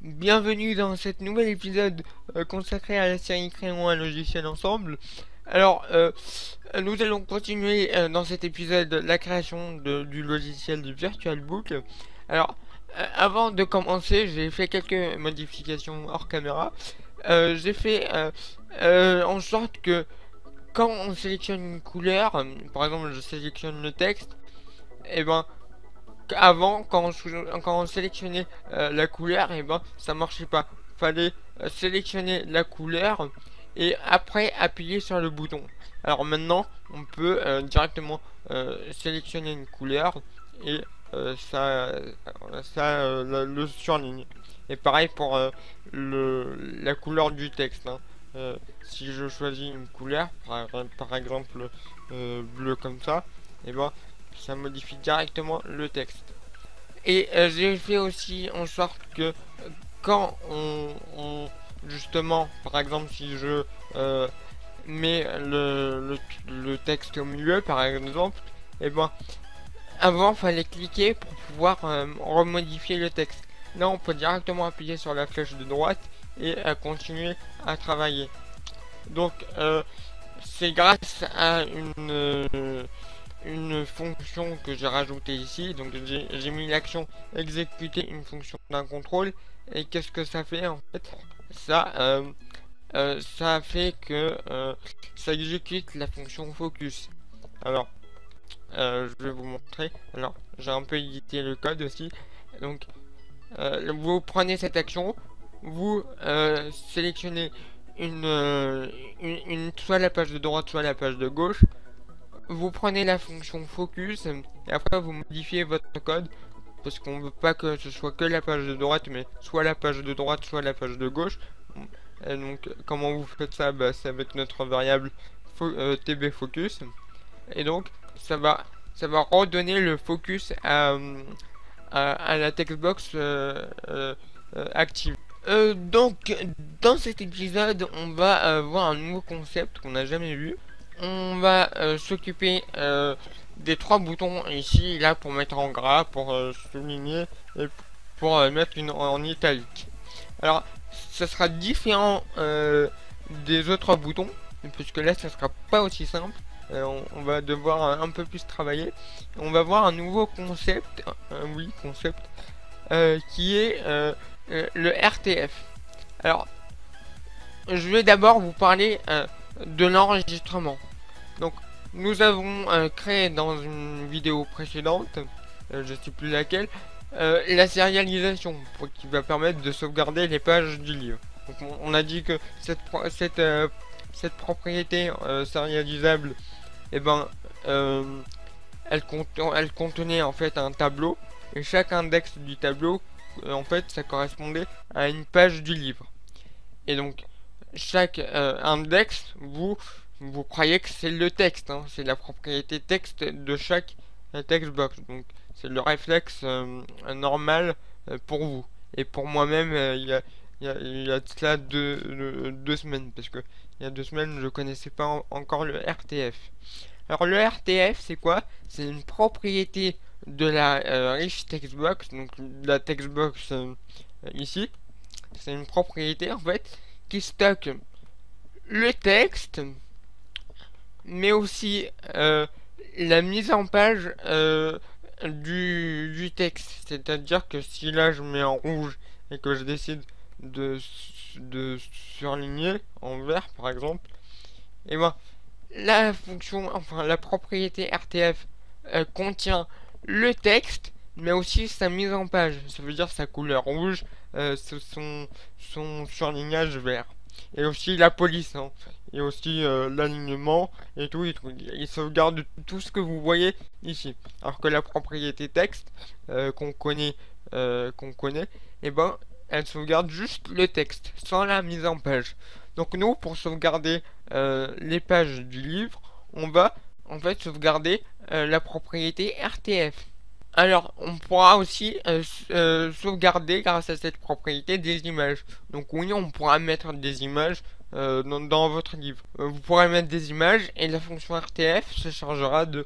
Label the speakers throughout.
Speaker 1: Bienvenue dans cet nouvel épisode consacré à la série Créons un logiciel ensemble. Alors, nous allons continuer dans cet épisode la création du logiciel de VirtualBook. Alors, avant de commencer, j'ai fait quelques modifications hors caméra. J'ai fait en sorte que quand on sélectionne une couleur, par exemple je sélectionne le texte, et ben avant, quand on sélectionnait la couleur, et ben ça marchait pas. Fallait sélectionner la couleur et après appuyer sur le bouton. Alors maintenant, on peut directement sélectionner une couleur et le surligne. Et pareil pour la couleur du texte, hein. Si je choisis une couleur, par exemple bleu comme ça, et ben ça modifie directement le texte. Et j'ai fait aussi en sorte que quand justement, par exemple, si je mets le texte au milieu, par exemple, et ben avant fallait cliquer pour pouvoir remodifier le texte. Là, on peut directement appuyer sur la flèche de droite et continuer à travailler. Donc, c'est grâce à une fonction que j'ai rajoutée ici. Donc j'ai mis l'action exécuter une fonction d'un contrôle. Et qu'est-ce que ça fait en fait? Ça fait que ça exécute la fonction focus. Alors, je vais vous montrer. Alors, j'ai un peu édité le code aussi. Donc, vous prenez cette action, vous sélectionnez soit la page de droite, soit la page de gauche. Vous prenez la fonction focus et après vous modifiez votre code parce qu'on veut pas que ce soit que la page de droite mais soit la page de droite soit la page de gauche. Et donc comment vous faites ça? C'est avec notre variable tb focus et donc ça va redonner le focus à la textbox active. Donc dans cet épisode on va voir un nouveau concept qu'on n'a jamais vu. On va s'occuper des trois boutons ici, là pour mettre en gras, pour souligner et pour mettre en italique. Alors, ça sera différent des autres boutons, puisque là, ça sera pas aussi simple. On va devoir un peu plus travailler. On va voir un nouveau concept, concept, qui est le RTF. Alors, je vais d'abord vous parler de l'enregistrement. Donc, nous avons créé dans une vidéo précédente, je sais plus laquelle, la sérialisation qui va permettre de sauvegarder les pages du livre. Donc, on a dit que cette propriété sérialisable, eh ben, elle contenait en fait un tableau et chaque index du tableau, en fait, ça correspondait à une page du livre. Et donc, chaque index, vous croyez que c'est le texte, hein, c'est la propriété texte de chaque textbox. Donc c'est le réflexe normal pour vous. Et pour moi-même, il y a de cela deux semaines, parce que il y a 2 semaines, je connaissais pas encore le RTF. Alors le RTF, c'est quoi? C'est une propriété de la rich textbox, donc la textbox ici. C'est une propriété en fait qui stocke le texte, mais aussi la mise en page du texte. C'est-à-dire que si là je mets en rouge et que je décide de surligner en vert par exemple, et ben la fonction, enfin la propriété RTF contient le texte mais aussi sa mise en page. Ça veut dire sa couleur rouge, son surlignage vert. Et aussi la police, hein. Et aussi l'alignement et tout. Il sauvegarde tout ce que vous voyez ici. Alors que la propriété texte qu'on connaît, et ben elle sauvegarde juste le texte sans la mise en page. Donc nous, pour sauvegarder les pages du livre, on va en fait sauvegarder la propriété RTF. Alors, on pourra aussi sauvegarder grâce à cette propriété des images. Donc oui, on pourra mettre des images dans votre livre. Vous pourrez mettre des images et la fonction RTF se chargera de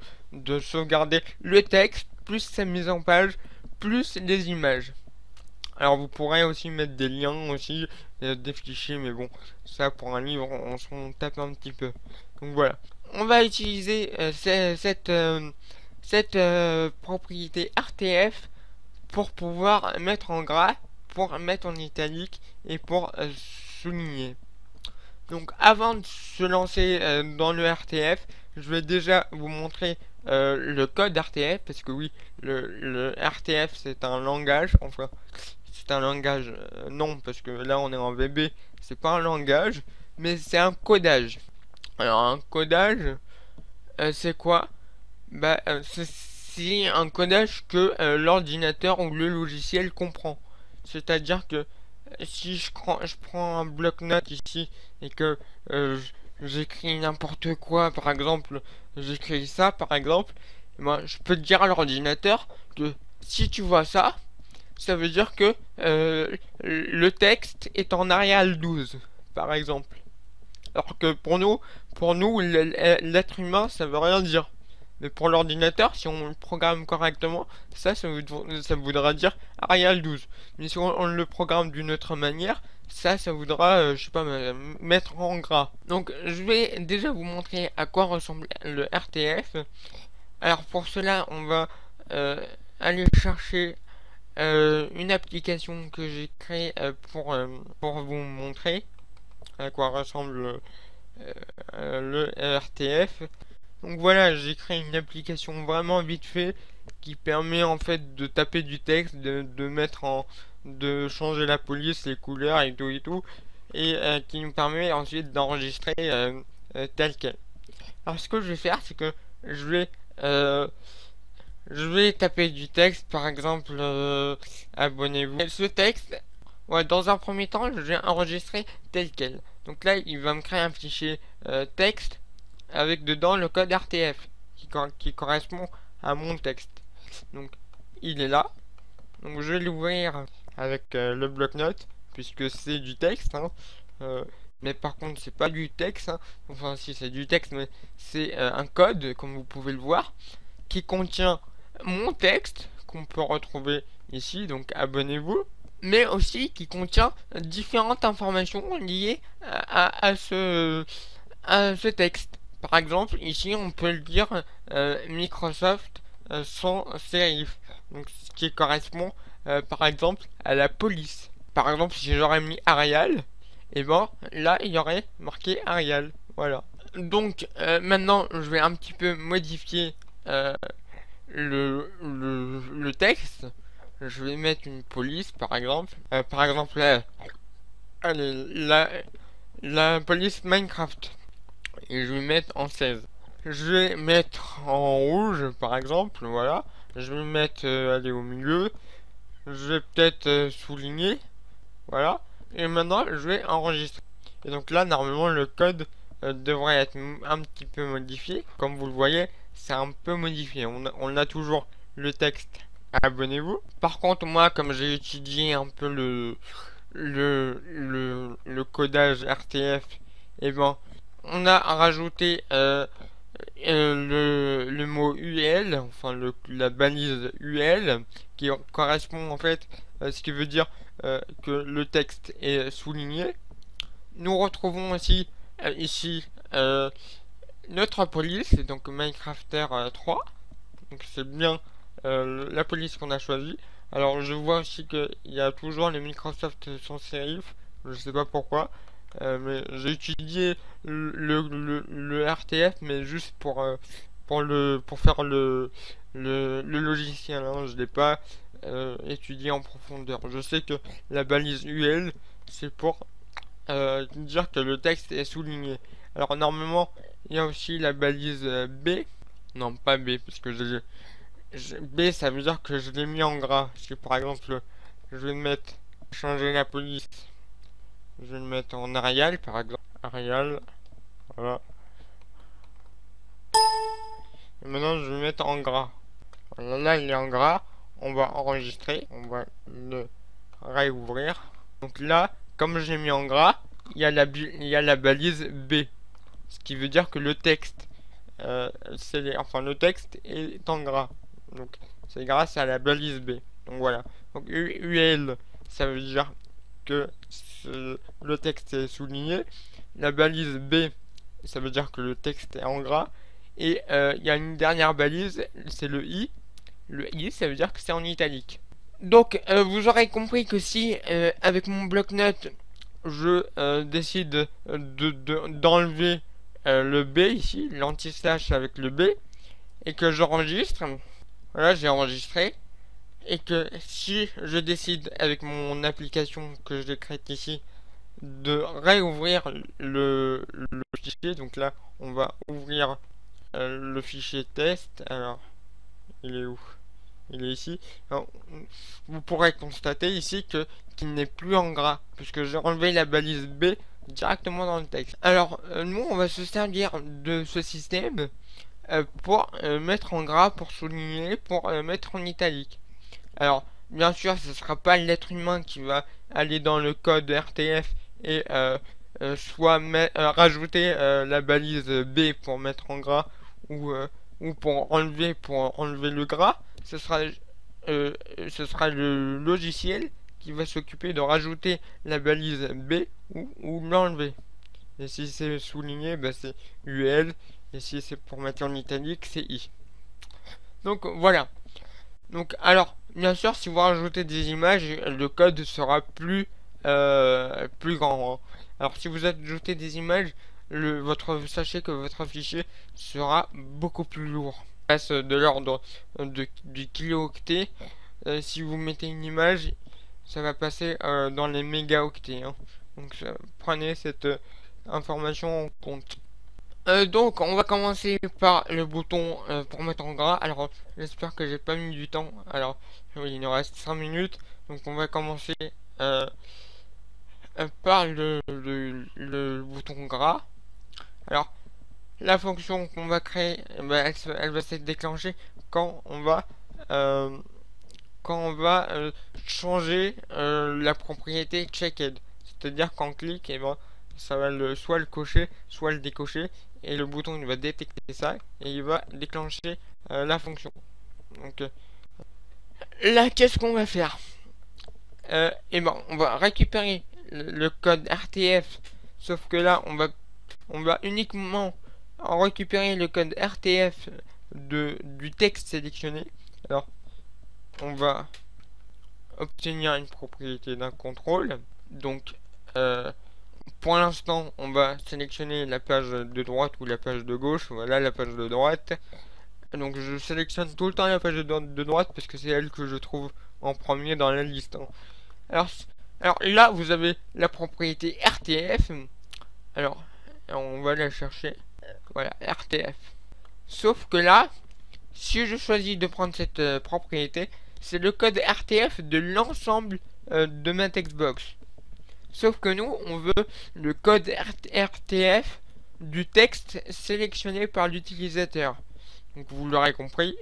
Speaker 1: sauvegarder le texte, plus sa mise en page, plus les images. Alors vous pourrez aussi mettre des liens aussi, des fichiers, mais bon, ça pour un livre, on s'en tape un petit peu. Donc voilà. On va utiliser cette propriété RTF pour pouvoir mettre en gras, pour mettre en italique et pour souligner. Donc avant de se lancer dans le RTF, je vais déjà vous montrer le code RTF, parce que oui, le RTF c'est un langage, enfin c'est un langage, non, parce que là on est en VB, c'est pas un langage, mais c'est un codage. Alors un codage, c'est quoi? Bah c'est un codage que l'ordinateur ou le logiciel comprend. C'est-à-dire que si je prends un bloc-notes ici et que j'écris n'importe quoi, par exemple, j'écris ça, par exemple, moi je peux dire à l'ordinateur que si tu vois ça, ça veut dire que le texte est en Arial 12, par exemple. Alors que pour nous, l'être humain, ça veut rien dire. Mais pour l'ordinateur, si on le programme correctement, ça voudra dire Arial 12. Mais si on le programme d'une autre manière, ça voudra, je sais pas, mettre en gras. Donc, je vais déjà vous montrer à quoi ressemble le RTF. Alors, pour cela, on va aller chercher une application que j'ai créée pour vous montrer à quoi ressemble le RTF. Donc voilà, j'ai créé une application vraiment vite fait qui permet en fait de taper du texte, de mettre en, de changer la police, les couleurs et tout, et qui nous permet ensuite d'enregistrer tel quel. Alors ce que je vais faire, c'est que je vais euh, je vais taper du texte, par exemple, abonnez-vous. Et ce texte, ouais, dans un premier temps, je vais enregistrer tel quel. Donc là, il va me créer un fichier texte avec dedans le code RTF qui correspond à mon texte. Donc il est là. Donc je vais l'ouvrir avec le bloc-notes puisque c'est du texte. Hein. Mais par contre c'est pas du texte. Hein. Enfin si c'est du texte mais c'est un code comme vous pouvez le voir qui contient mon texte qu'on peut retrouver ici. Donc abonnez-vous. Mais aussi qui contient différentes informations liées à ce texte. Par exemple, ici, on peut le dire Microsoft sans serif. Donc, ce qui correspond, par exemple, à la police. Par exemple, si j'aurais mis Arial, et ben là, il y aurait marqué Arial. Voilà. Donc, maintenant, je vais un petit peu modifier le texte. Je vais mettre une police, par exemple. Par exemple, allez, la police Minecraft. Et je vais mettre en 16. Je vais mettre en rouge par exemple, voilà. Je vais mettre aller au milieu. Je vais peut-être souligner, voilà. Et maintenant je vais enregistrer. Et donc là normalement le code devrait être un petit peu modifié. Comme vous le voyez, c'est un peu modifié. On a toujours le texte. Abonnez-vous. Par contre moi comme j'ai étudié un peu le codage RTF, et ben on a rajouté le mot UL, enfin la balise UL, qui correspond en fait à ce qui veut dire que le texte est souligné. Nous retrouvons aussi ici notre police, donc Minecrafter 3, donc c'est bien la police qu'on a choisie. Alors je vois aussi qu'il y a toujours les Microsoft sans sérif, je sais pas pourquoi. Mais j'ai étudié le RTF, mais juste pour faire le logiciel. Hein. Je l'ai pas étudié en profondeur. Je sais que la balise UL, c'est pour dire que le texte est souligné. Alors normalement, il y a aussi la balise B. Non, pas B, parce que B, ça veut dire que je l'ai mis en gras. Parce que par exemple, je vais mettre changer la police. Je vais le mettre en Arial par exemple. Arial. Voilà. Et maintenant je vais le mettre en gras. Voilà, là il est en gras. On va enregistrer. On va le réouvrir. Donc là, comme j'ai mis en gras, il y a la balise B. Ce qui veut dire que le texte, enfin le texte est en gras. Donc c'est grâce à la balise B. Donc voilà. Donc UL, ça veut dire que le texte est souligné. La balise B, ça veut dire que le texte est en gras. Et il y a une dernière balise, c'est le I. Le I, ça veut dire que c'est en italique. Donc, vous aurez compris que si, avec mon bloc-notes, je décide d'enlever le B ici, l'anti-slash avec le B, et que j'enregistre, voilà, j'ai enregistré, et que si je décide avec mon application que j'ai créée ici de réouvrir le fichier, donc là on va ouvrir le fichier test. Alors il est où? Il est ici. Alors, vous pourrez constater ici que qu'il n'est plus en gras puisque j'ai enlevé la balise B directement dans le texte. Alors nous on va se servir de ce système pour mettre en gras, pour souligner, pour mettre en italique. Alors, bien sûr, ce ne sera pas l'être humain qui va aller dans le code RTF et soit rajouter la balise B pour mettre en gras ou pour enlever le gras. Ce sera le logiciel qui va s'occuper de rajouter la balise B ou l'enlever. Et si c'est souligné, bah c'est UL. Et si c'est pour mettre en italique, c'est I. Donc voilà. Donc alors, bien sûr, si vous rajoutez des images, le code sera plus grand. Hein. Alors si vous ajoutez des images, sachez que votre fichier sera beaucoup plus lourd. Il passe de l'ordre du kilooctet. Si vous mettez une image, ça va passer dans les mégaoctets. Hein. Donc prenez cette information en compte. Donc on va commencer par le bouton pour mettre en gras. Alors j'espère que j'ai pas mis du temps. Alors oui, il nous reste 5 minutes. Donc on va commencer par le bouton gras. Alors la fonction qu'on va créer, elle va se déclencher quand on va changer la propriété checked. C'est-à-dire qu'en clic, et ben ça va soit le cocher, soit le décocher, et le bouton il va détecter ça et il va déclencher la fonction. Donc là, qu'est-ce qu'on va faire? Et ben on va récupérer le code RTF, sauf que là on va uniquement récupérer le code RTF du texte sélectionné. Alors on va obtenir une propriété d'un contrôle. Donc pour l'instant, on va sélectionner la page de droite ou la page de gauche. Voilà la page de droite. Donc je sélectionne tout le temps la page de droite parce que c'est elle que je trouve en premier dans la liste. Hein. Alors là, vous avez la propriété RTF. Alors, on va la chercher. Voilà, RTF. Sauf que là, si je choisis de prendre cette propriété, c'est le code RTF de l'ensemble de ma textbox. Sauf que nous, on veut le code RTF du texte sélectionné par l'utilisateur. Donc vous l'aurez compris,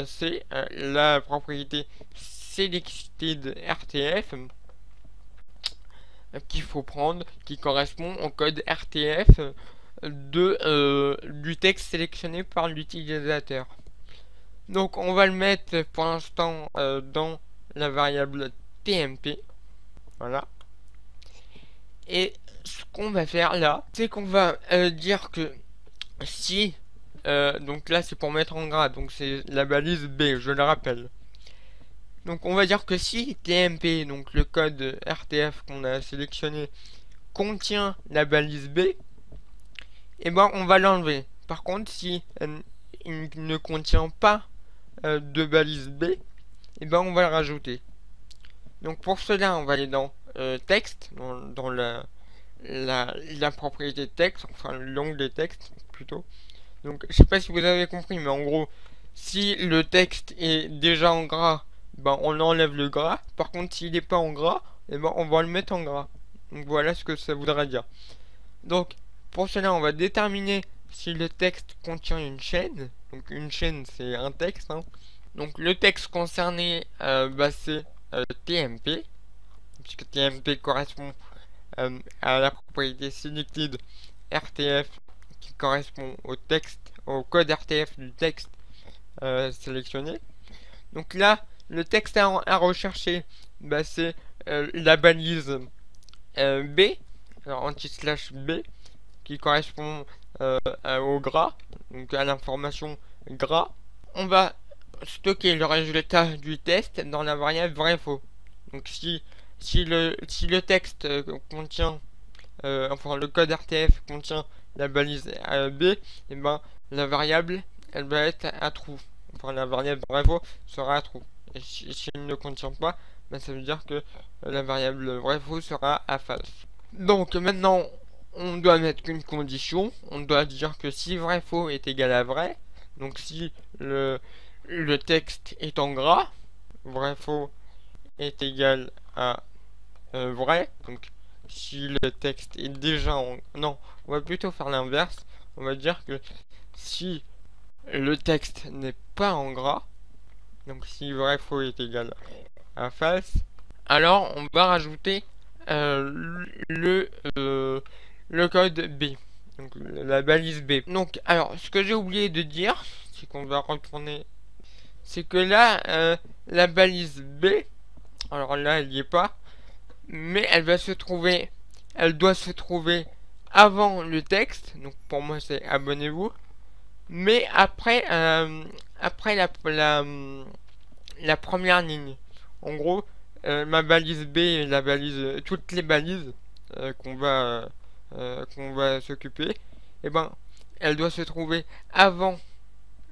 Speaker 1: c'est la propriété selected RTF qu'il faut prendre, qui correspond au code RTF du texte sélectionné par l'utilisateur. Donc on va le mettre pour l'instant dans la variable TMP. Voilà. Et ce qu'on va faire là, c'est qu'on va dire que si, donc là c'est pour mettre en gras, donc c'est la balise B, je le rappelle. Donc on va dire que si TMP, donc le code RTF qu'on a sélectionné, contient la balise B, et ben on va l'enlever. Par contre, si il ne contient pas de balise B, et ben on va le rajouter. Donc pour cela, on va aller dans texte, dans la propriété texte, enfin l'onglet texte plutôt. Donc je sais pas si vous avez compris, mais en gros, si le texte est déjà en gras, ben on enlève le gras. Par contre, s'il n'est pas en gras, et ben on va le mettre en gras. Donc voilà ce que ça voudra dire. Donc pour cela, on va déterminer si le texte contient une chaîne. Donc une chaîne, c'est un texte. Hein. Donc le texte concerné, c'est TMP, puisque TMP correspond à la propriété selected RTF qui correspond au texte, au code RTF du texte sélectionné. Donc là, le texte à rechercher, c'est la balise B, alors anti-slash B, qui correspond au gras, donc à l'information gras. On va stocker le résultat du test dans la variable vrai-faux. Donc si le texte contient, enfin le code RTF contient la balise B, et ben la variable elle va être à true. Enfin la variable vrai-faux sera à true. Et si elle ne contient pas, ben, ça veut dire que la variable vrai-faux sera à false. Donc maintenant on doit mettre une condition, on doit dire que si vrai-faux est égal à vrai, donc si le texte est en gras, vrai-faux est égal à vrai, donc si le texte est déjà en... Non, on va plutôt faire l'inverse, on va dire que si le texte n'est pas en gras, donc si vrai-faux est égal à false, alors on va rajouter le code B, donc la balise B. Donc alors ce que j'ai oublié de dire, c'est qu'on va retourner, c'est que là la balise B, alors là elle n'y est pas, mais elle doit se trouver avant le texte, donc pour moi c'est abonnez-vous, mais après la première ligne. En gros, ma balise B et la balise, toutes les balises qu'on va s'occuper, et ben, elle doit se trouver avant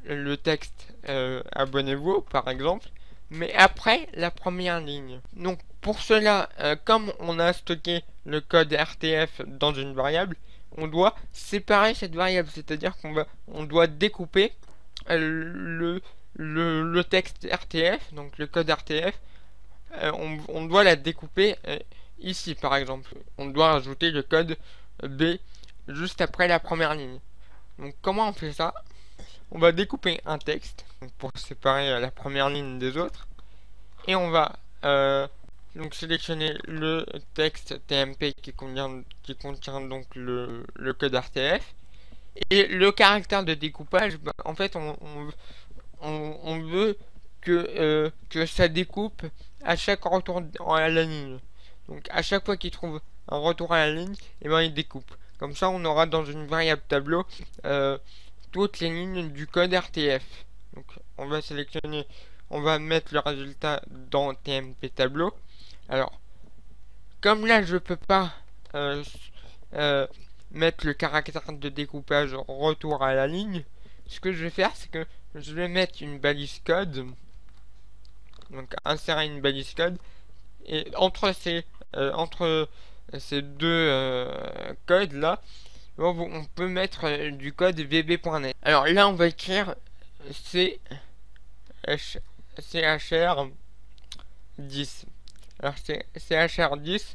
Speaker 1: le texte abonnez-vous par exemple, mais après la première ligne. Donc pour cela, comme on a stocké le code RTF dans une variable, on doit séparer cette variable, c'est-à-dire on doit découper le texte RTF, donc le code RTF, on doit la découper ici par exemple. On doit rajouter le code B juste après la première ligne. Donc comment on fait ça? On va découper un texte pour séparer la première ligne des autres, et on va donc sélectionner le texte TMP qui contient donc le code RTF, et le caractère de découpage, bah, en fait on veut que ça découpe à chaque retour à la ligne. Donc à chaque fois qu'il trouve un retour à la ligne, et ben il découpe. Comme ça on aura dans une variable tableau toutes les lignes du code RTF. Donc on va sélectionner, on va mettre le résultat dans TMP tableau. Alors comme là je peux pas mettre le caractère de découpage retour à la ligne, ce que je vais faire c'est que je vais mettre une balise code, donc insérer une balise code, et entre ces deux codes là, on peut mettre du code vb.net. Alors là on va écrire CHR10. Alors CHR10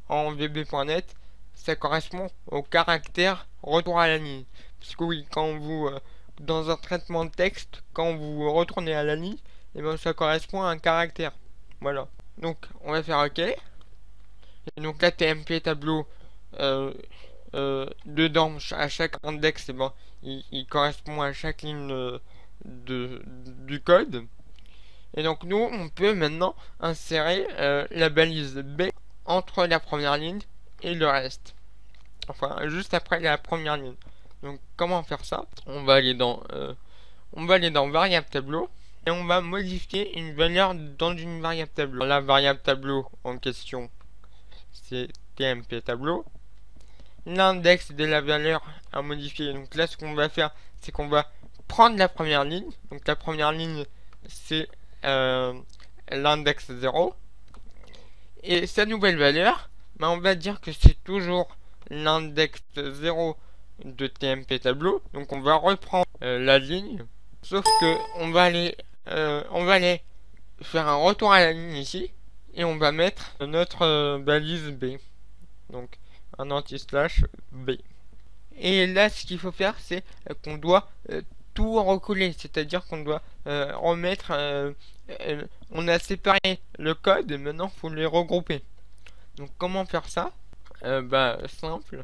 Speaker 1: en vb.net, ça correspond au caractère retour à la ligne. Parce que oui, quand vous dans un traitement de texte, quand vous retournez à la ligne, et bien ça correspond à un caractère. Voilà. Donc on va faire OK. Et donc là TMP tableau dedans à chaque index, et ben il correspond à chaque ligne du code. Et donc nous on peut maintenant insérer la balise B entre la première ligne et le reste, enfin juste après la première ligne. Donc comment faire ça? On va aller dans variable tableau, et on va modifier une valeur dans une variable tableau. La variable tableau en question c'est TMP tableau. L'index de la valeur à modifier, donc là ce qu'on va faire c'est qu'on va prendre la première ligne, donc la première ligne c'est l'index 0, et sa nouvelle valeur, ben on va dire que c'est toujours l'index 0 de TMP tableau. Donc on va reprendre la ligne, sauf que on va aller faire un retour à la ligne ici, et on va mettre notre balise B, donc un anti-slash B. Et là ce qu'il faut faire c'est qu'on doit tout recoller, c'est-à-dire qu'on doit remettre on a séparé le code, et maintenant il faut les regrouper. Donc comment faire ça? Bah simple,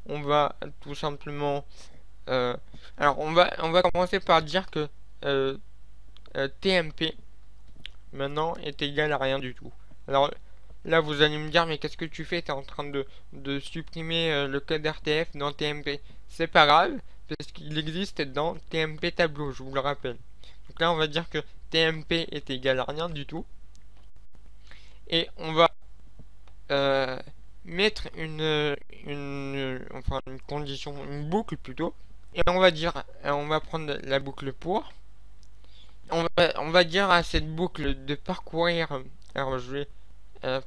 Speaker 1: on va tout simplement alors on va commencer par dire que TMP maintenant est égal à rien du tout. Alors là vous allez me dire mais qu'est-ce que tu fais? T'es en train de supprimer le code RTF dans TMP. C'est pas grave, parce qu'il existe dans TMP tableau, je vous le rappelle. Donc là on va dire que TMP est égal à rien du tout. Et on va mettre enfin une condition, une boucle plutôt. Et on va dire, on va prendre la boucle pour. On va dire à cette boucle de parcourir. Alors je vais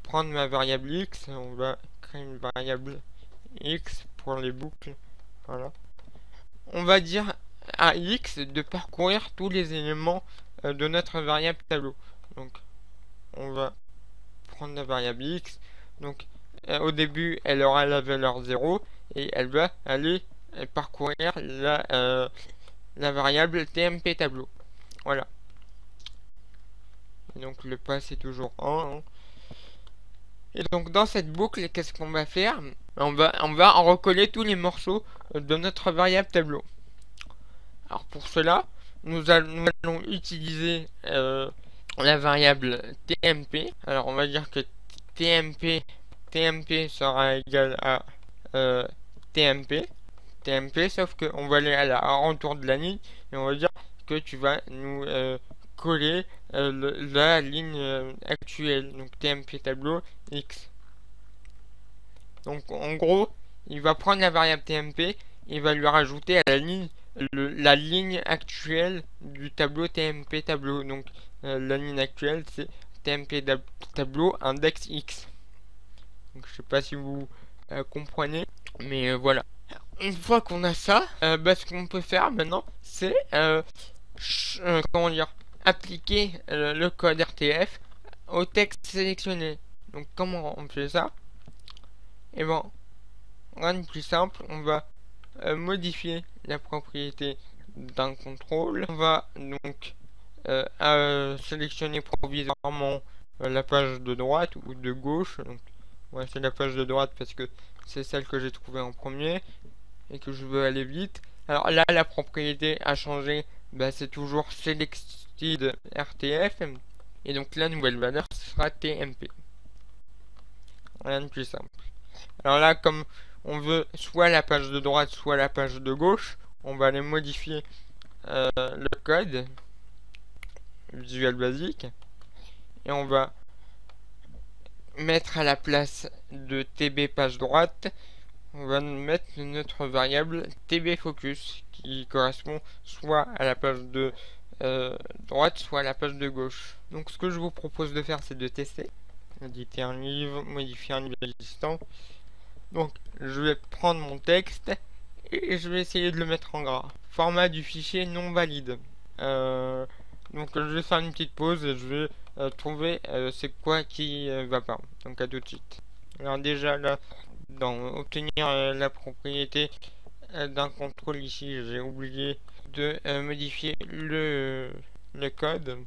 Speaker 1: prendre ma variable x. On va créer une variable x pour les boucles. Voilà. On va dire à x de parcourir tous les éléments de notre variable tableau. Donc on va prendre la variable x. Donc au début elle aura la valeur 0 et elle va aller parcourir la variable tmp tableau. Voilà. Et donc le pass est toujours 1. Hein. Et donc dans cette boucle, qu'est-ce qu'on va faire? On va en recoller tous les morceaux de notre variable tableau. Alors pour cela, nous allons utiliser la variable tmp. Alors on va dire que tmp sera égal à tmp, sauf qu'on va aller à la retour de la ligne et on va dire que tu vas nous coller la ligne actuelle, donc tmp tableau x. Donc en gros, il va prendre la variable tmp, il va lui rajouter à la ligne actuelle du tableau tmp tableau. Donc la ligne actuelle c'est tmp tableau index x. Donc je sais pas si vous comprenez, mais voilà. Une fois qu'on a ça, ce qu'on peut faire maintenant, c'est comment dire, appliquer le code RTF au texte sélectionné. Donc comment on fait ça? Et bon, rien de plus simple, on va modifier la propriété d'un contrôle. On va donc sélectionner provisoirement la page de droite ou de gauche. Donc ouais, c'est la page de droite parce que c'est celle que j'ai trouvée en premier et que je veux aller vite. Alors là, la propriété a changé, c'est toujours selected RTF et donc la nouvelle valeur sera TMP. Rien de plus simple. Alors là, comme on veut soit la page de droite soit la page de gauche, on va aller modifier le code Visual Basic et on va mettre à la place de TB page droite, on va mettre notre variable TB focus qui correspond soit à la page de droite soit à la page de gauche. Donc ce que je vous propose de faire, c'est de tester. Éditer un livre, modifier un livre existant. Donc je vais prendre mon texte et je vais essayer de le mettre en gras. Format du fichier non valide. Donc je vais faire une petite pause et je vais trouver c'est quoi qui va pas. Donc à tout de suite. Alors déjà là, dans obtenir la propriété d'un contrôle ici, j'ai oublié de modifier le code.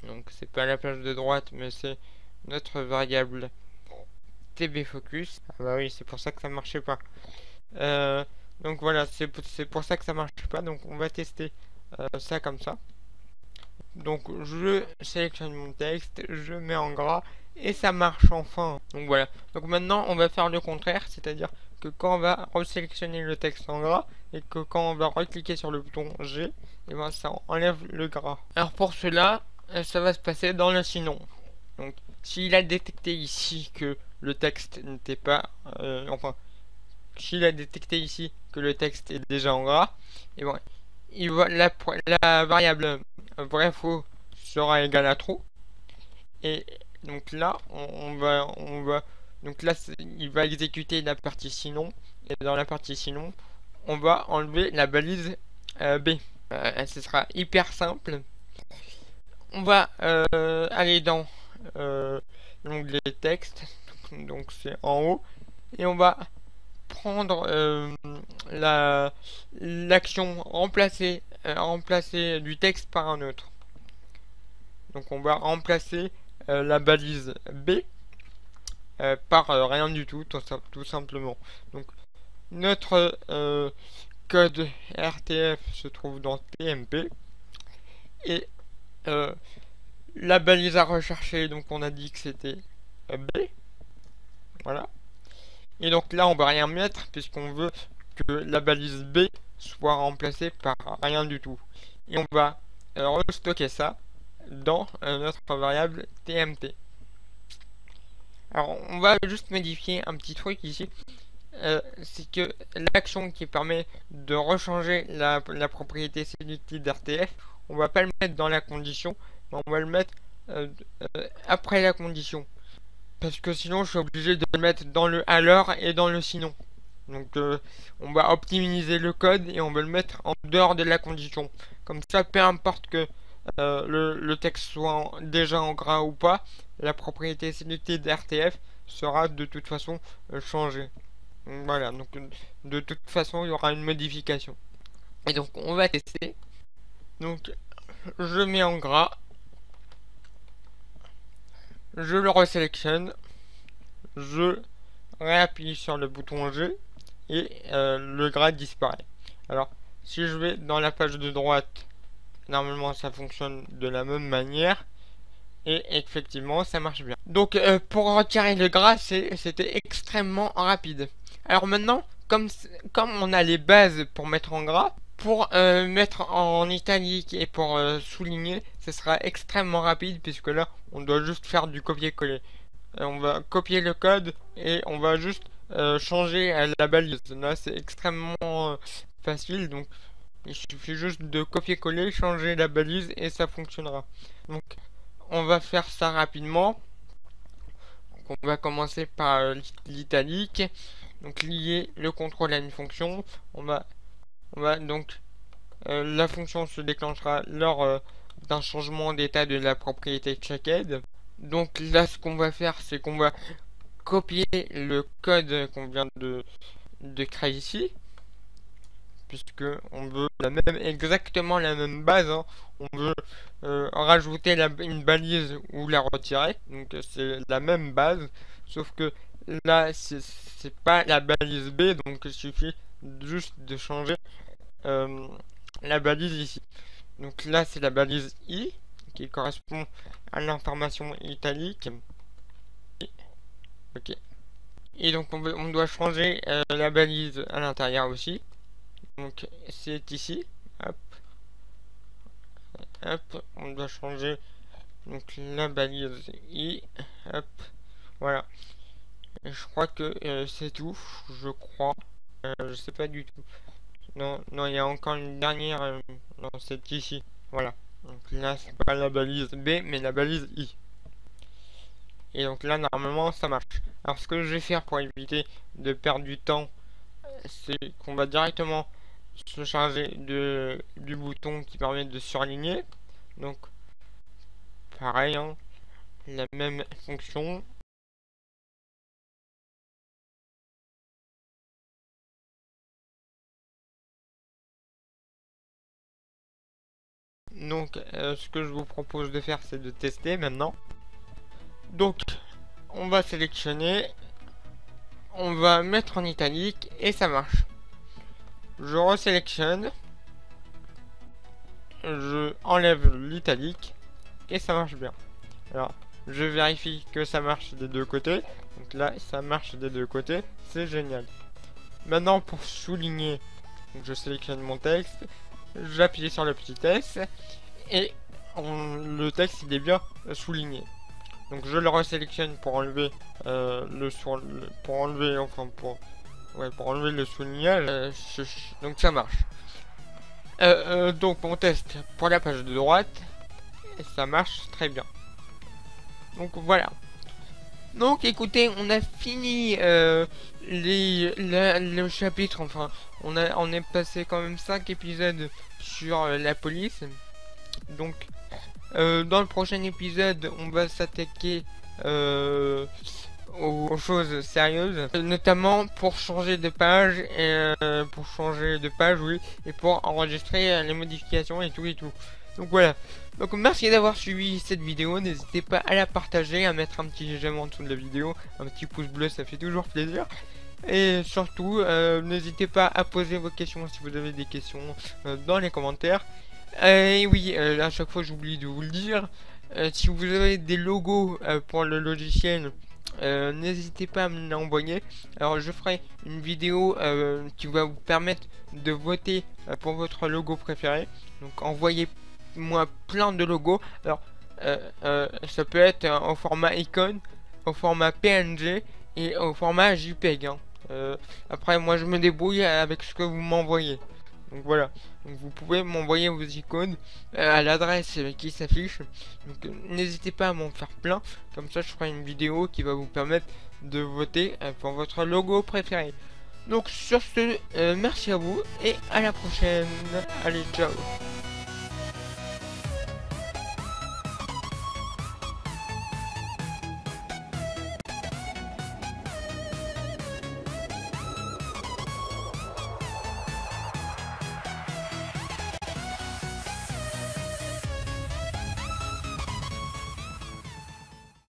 Speaker 1: Donc c'est pas la page de droite mais c'est notre variable tbfocus. Ah bah oui, c'est pour ça que ça marchait pas. Donc voilà, c'est pour ça que ça marche pas. Donc on va tester ça comme ça. Donc je sélectionne mon texte, je mets en gras et ça marche enfin. Donc voilà. Donc maintenant on va faire le contraire, c'est-à-dire que quand on va resélectionner le texte en gras et que quand on va recliquer sur le bouton G, et ben ça enlève le gras. Alors pour cela, ça va se passer dans le sinon. Donc s'il a détecté ici que le texte n'était pas enfin s'il a détecté ici que le texte est déjà en gras, et bon, il va la variable vrai faux sera égale à true et donc là on va donc là il va exécuter la partie sinon et dans la partie sinon on va enlever la balise B. Ce sera hyper simple. On va aller dans l'onglet texte, donc c'est en haut, et on va prendre l'action remplacer du texte par un autre. Donc on va remplacer la balise B par rien du tout, tout simplement. Donc notre code RTF se trouve dans TMP et la balise à rechercher, donc on a dit que c'était B. Voilà. Et donc là, on va rien mettre puisqu'on veut que la balise B soit remplacée par rien du tout. Et on va restocker ça dans notre variable TMT. Alors, on va juste modifier un petit truc ici. C'est que l'action qui permet de rechanger la propriété sélective d'RTF, on va pas le mettre dans la condition, mais on va le mettre après la condition. Parce que sinon, je suis obligé de le mettre dans le alors et dans le sinon. Donc, on va optimiser le code et on va le mettre en dehors de la condition. Comme ça, peu importe que le texte soit déjà en gras ou pas, la propriété sélective d'RTF sera de toute façon changée. Voilà, donc de toute façon, il y aura une modification. Et donc, on va tester. Donc, je mets en gras. Je le resélectionne. Je réappuie sur le bouton G. Et le gras disparaît. Alors, si je vais dans la page de droite, normalement, ça fonctionne de la même manière. Et effectivement, ça marche bien. Donc, pour retirer le gras, c'était extrêmement rapide. Alors maintenant, comme on a les bases pour mettre en gras, pour mettre en italique et pour souligner, ce sera extrêmement rapide puisque là, on doit juste faire du copier-coller. On va copier le code et on va juste changer la balise. Là, c'est extrêmement facile, donc il suffit juste de copier-coller, changer la balise et ça fonctionnera. Donc, on va faire ça rapidement. Donc, on va commencer par l'italique. Donc lier le contrôle à une fonction. On va donc la fonction se déclenchera lors d'un changement d'état de la propriété checked. Donc là, ce qu'on va faire, c'est qu'on va copier le code qu'on vient de créer ici, puisque on veut exactement la même base, hein. On veut rajouter une balise ou la retirer, donc c'est la même base, sauf que là c'est pas la balise B, donc il suffit juste de changer la balise ici. Donc là c'est la balise I qui correspond à l'information italique. Ok. Et donc on doit changer la balise à l'intérieur aussi. Donc c'est ici. Hop. Hop. On doit changer donc la balise I. Hop. Voilà. Et je crois que c'est tout. Je crois. Je sais pas du tout. Non, il y a encore une dernière. Non, c'est ici. Voilà. Donc là, c'est pas la balise B, mais la balise I. Et donc là, normalement, ça marche. Alors, ce que je vais faire pour éviter de perdre du temps, c'est qu'on va directement se charger du bouton qui permet de surligner. Donc, pareil, hein, la même fonction. Donc, ce que je vous propose de faire, c'est de tester maintenant. Donc, on va sélectionner, on va mettre en italique et ça marche. Je resélectionne, je enlève l'italique et ça marche bien. Alors, je vérifie que ça marche des deux côtés. Donc là, ça marche des deux côtés, c'est génial. Maintenant, pour souligner, donc je sélectionne mon texte, j'appuie sur le petit S et le texte il est bien souligné. Donc je le resélectionne pour enlever pour enlever le soulignage. Donc ça marche. Donc on teste pour la page de droite et ça marche très bien. Donc voilà. Donc écoutez, on a fini le chapitre, enfin on est passé quand même 5 épisodes sur la police. Donc dans le prochain épisode, on va s'attaquer aux choses sérieuses, notamment pour changer de page et oui, et pour enregistrer les modifications et tout. Donc voilà. Donc merci d'avoir suivi cette vidéo, n'hésitez pas à la partager, à mettre un petit j'aime en dessous de la vidéo, un petit pouce bleu, ça fait toujours plaisir. Et surtout, n'hésitez pas à poser vos questions si vous avez des questions dans les commentaires. Et oui, à chaque fois j'oublie de vous le dire, si vous avez des logos pour le logiciel, n'hésitez pas à me l'envoyer. Alors je ferai une vidéo qui va vous permettre de voter pour votre logo préféré. Donc envoyez-moi plein de logos. Alors ça peut être au format icône, au format PNG et au format JPEG, hein. Après moi je me débrouille avec ce que vous m'envoyez. Donc voilà, donc vous pouvez m'envoyer vos icônes à l'adresse qui s'affiche. Donc n'hésitez pas à m'en faire plein, comme ça je ferai une vidéo qui va vous permettre de voter pour votre logo préféré. Donc sur ce, merci à vous et à la prochaine. Allez, ciao.